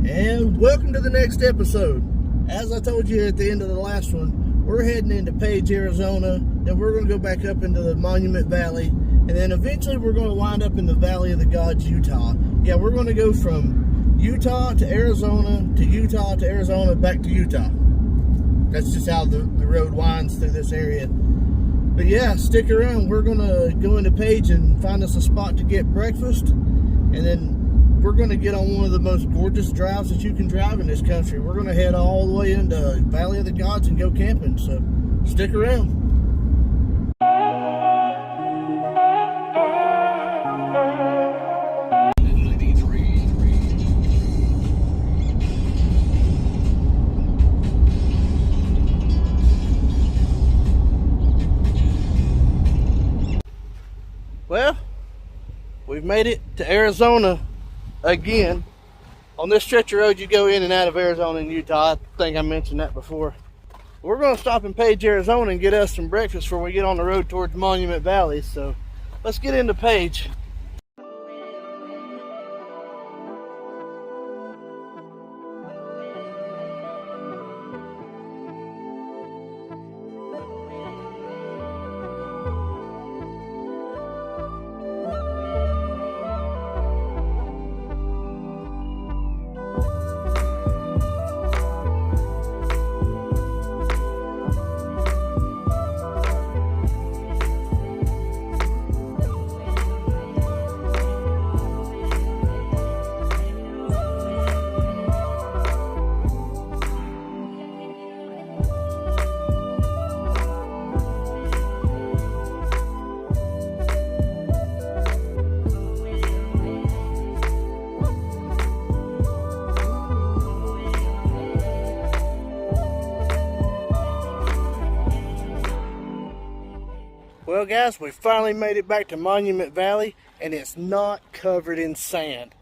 And welcome to the next episode. As I told you at the end of the last one, we're heading into Page, Arizona. Then we're going to go back up into the Monument Valley. And then eventually we're going to wind up in the Valley of the Gods, Utah. Yeah, we're going to go from Utah to Arizona to Utah to Arizona back to Utah. That's just how the road winds through this area. But yeah, stick around. We're going to go into Page and find us a spot to get breakfast. And then we're going to get on one of the most gorgeous drives that you can drive in this country. We're going to head all the way into Valley of the Gods and go camping. So stick around. Well, we've made it to Arizona again. On this stretch of road, you go in and out of Arizona and Utah. I think I mentioned that before. We're going to stop in Page, Arizona and get us some breakfast before we get on the road towards Monument Valley. So let's get into Page. Well guys, we finally made it back to Monument Valley and it's not covered in sand.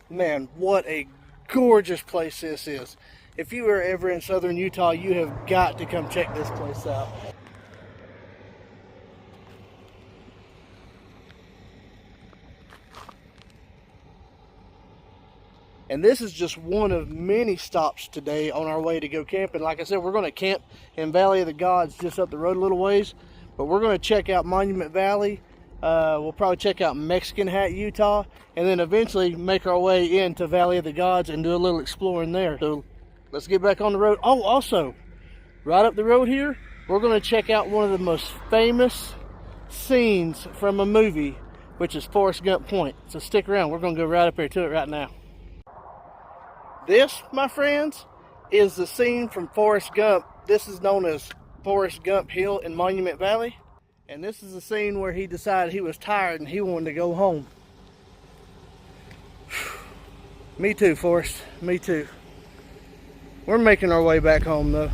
Man, what a gorgeous place this is. If you are ever in southern Utah, you have got to come check this place out. And this is just one of many stops today on our way to go camping. Like I said, we're going to camp in Valley of the Gods just up the road a little ways. But we're going to check out Monument Valley. We'll probably check out Mexican Hat, Utah. And then eventually make our way into Valley of the Gods and do a little exploring there. So let's get back on the road. Oh, also, right up the road here, we're going to check out one of the most famous scenes from a movie, which is Forrest Gump Point. So stick around. We're going to go right up there to it right now. This, my friends, is the scene from Forrest Gump. This is known as Forrest Gump Hill in Monument Valley. And this is the scene where he decided he was tired and he wanted to go home. Me too, Forrest. Me too. We're making our way back home though.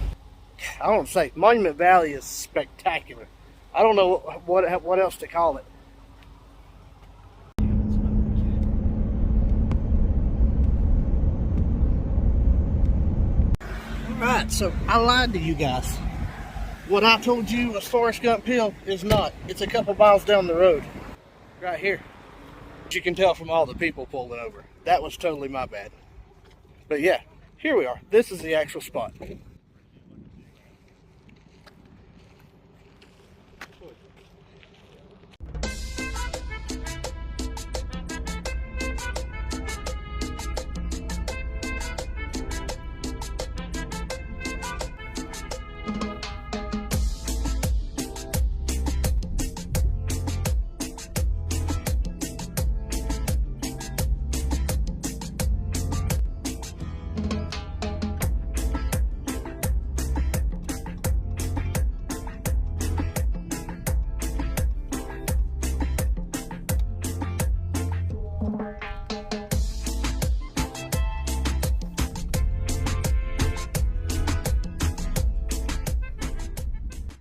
I don't say, Monument Valley is spectacular. I don't know what else to call it. Alright, so I lied to you guys. What I told you was Forrest Gump Hill is not. It's a couple miles down the road. Right here. You can tell from all the people pulling over. That was totally my bad. But yeah, here we are. This is the actual spot.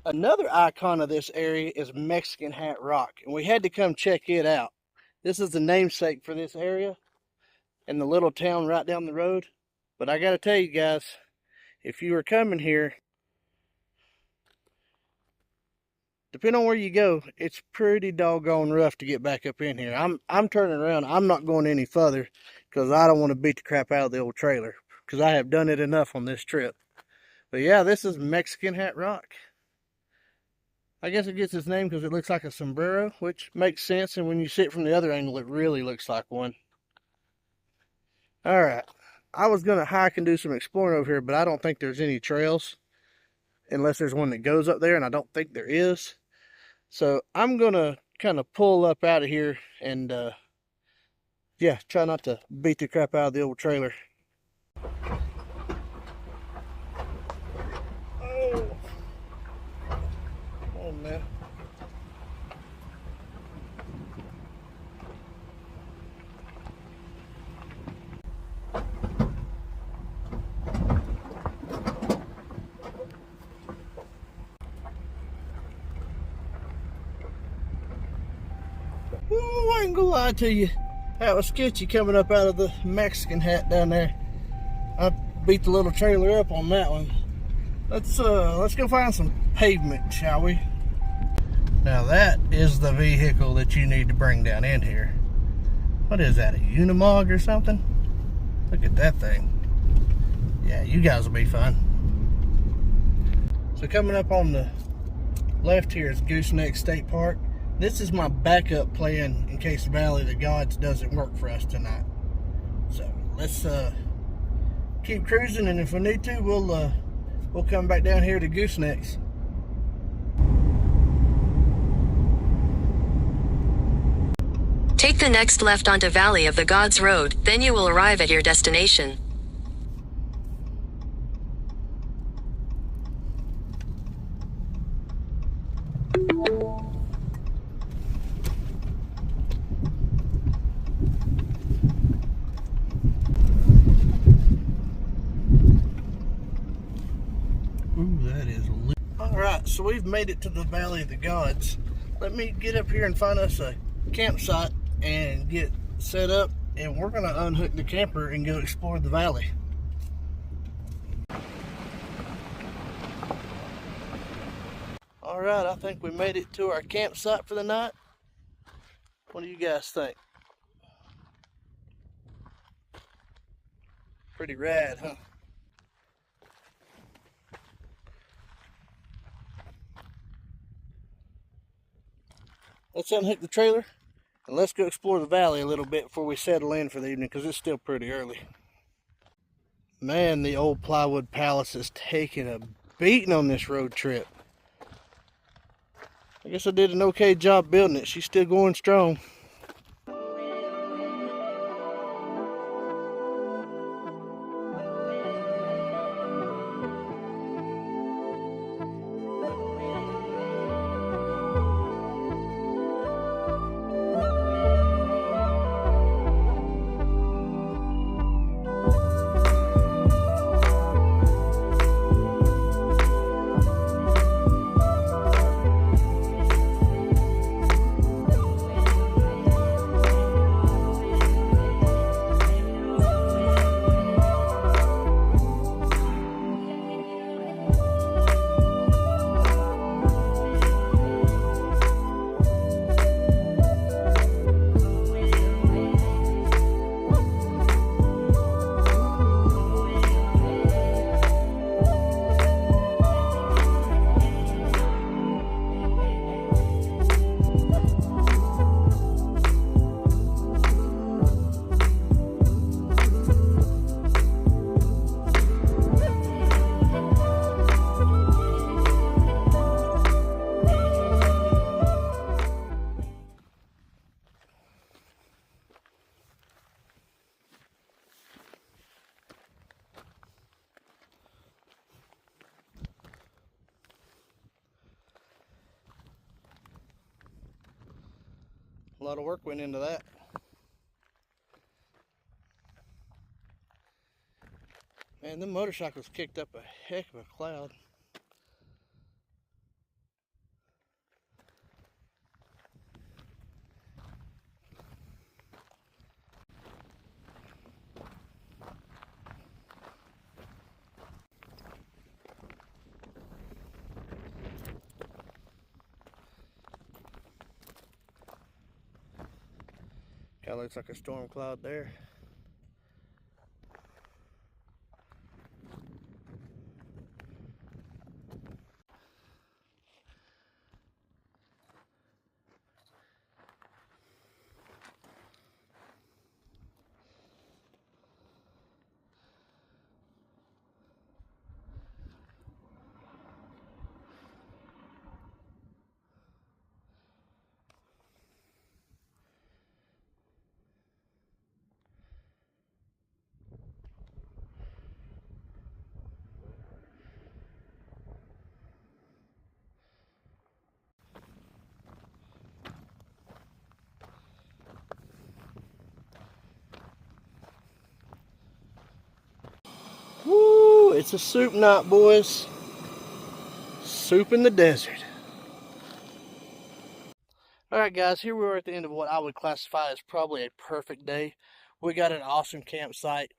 Another icon of this area is Mexican Hat Rock, and we had to come check it out. This is the namesake for this area and the little town right down the road. But I got to tell you guys, if you are coming here, depending on where you go, it's pretty doggone rough to get back up in here. I'm turning around. I'm not going any further because I don't want to beat the crap out of the old trailer, because I have done it enough on this trip. But yeah, this is Mexican Hat Rock. I guess it gets its name because it looks like a sombrero, which makes sense, and when you see it from the other angle, it really looks like one. Alright, I was going to hike and do some exploring over here, but I don't think there's any trails, unless there's one that goes up there, and I don't think there is. So I'm going to kind of pull up out of here and, yeah, try not to beat the crap out of the old trailer. Oh man. Ooh, I ain't gonna lie to you. That was sketchy coming up out of the Mexican Hat down there. I beat the little trailer up on that one. Let's go find some pavement, shall we? Now that is the vehicle that you need to bring down in here. What is that, a Unimog or something? Look at that thing. Yeah, you guys will be fun. So coming up on the left here is Gooseneck State Park. This is my backup plan in case Valley of the Gods doesn't work for us tonight. So let's keep cruising, and if we need to, we'll come back down here to Goosenecks. Take the next left onto Valley of the Gods Road, then you will arrive at your destination. Ooh, that is lit. Alright, so we've made it to the Valley of the Gods. Let me get up here and find us a campsite and get set up, and we're going to unhook the camper and go explore the valley. Alright, I think we made it to our campsite for the night. What do you guys think? Pretty rad, huh? Let's unhook the trailer and let's go explore the valley a little bit before we settle in for the evening, because it's still pretty early. Man, the old plywood palace is taking a beating on this road trip. I guess I did an okay job building it. She's still going strong. A lot of work went into that. Man, them motorcycles kicked up a heck of a cloud. Kind of looks like a storm cloud there. it's a soup night, boys. Soup in the desert. Alright guys, here we are at the end of what I would classify as probably a perfect day. We got an awesome campsite.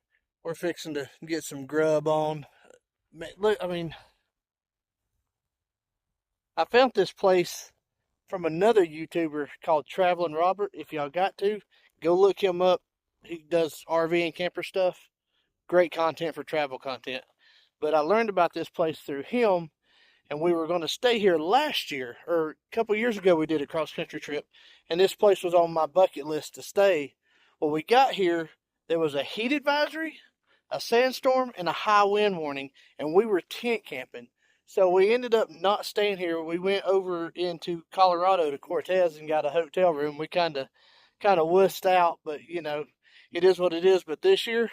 We're fixing to get some grub on. Look, I mean, I found this place from another YouTuber called Traveling Robert. If y'all got to, go look him up. He does RV and camper stuff. Great content for travel content. But I learned about this place through him, and we were going to stay here last year, or a couple years ago we did a cross-country trip, and this place was on my bucket list to stay. Well, we got here, there was a heat advisory, a sandstorm, and a high wind warning, and we were tent camping. So we ended up not staying here. We went over into Colorado to Cortez and got a hotel room. We kind of wussed out, but you know, it is what it is. But this year,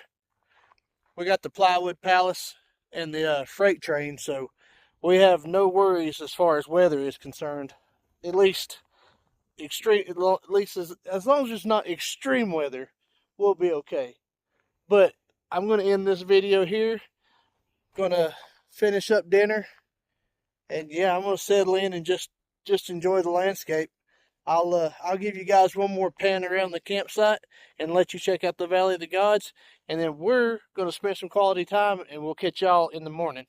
we got the Plywood Palace and the freight train, so we have no worries as far as weather is concerned. At least as long as it's not extreme weather, we'll be okay. But I'm going to end this video here. Going to finish up dinner, and yeah, I'm going to settle in and just enjoy the landscape. I'll give you guys one more pan around the campsite and let you check out the Valley of the Gods, and then we're going to spend some quality time, and we'll catch y'all in the morning.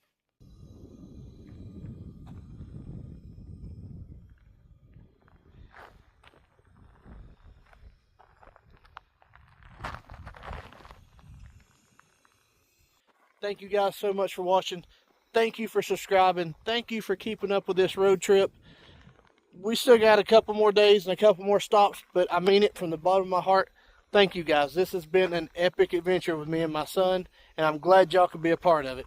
Thank you guys so much for watching. Thank you for subscribing. Thank you for keeping up with this road trip. We still got a couple more days and a couple more stops, but I mean it from the bottom of my heart. Thank you guys. This has been an epic adventure with me and my son, and I'm glad y'all could be a part of it.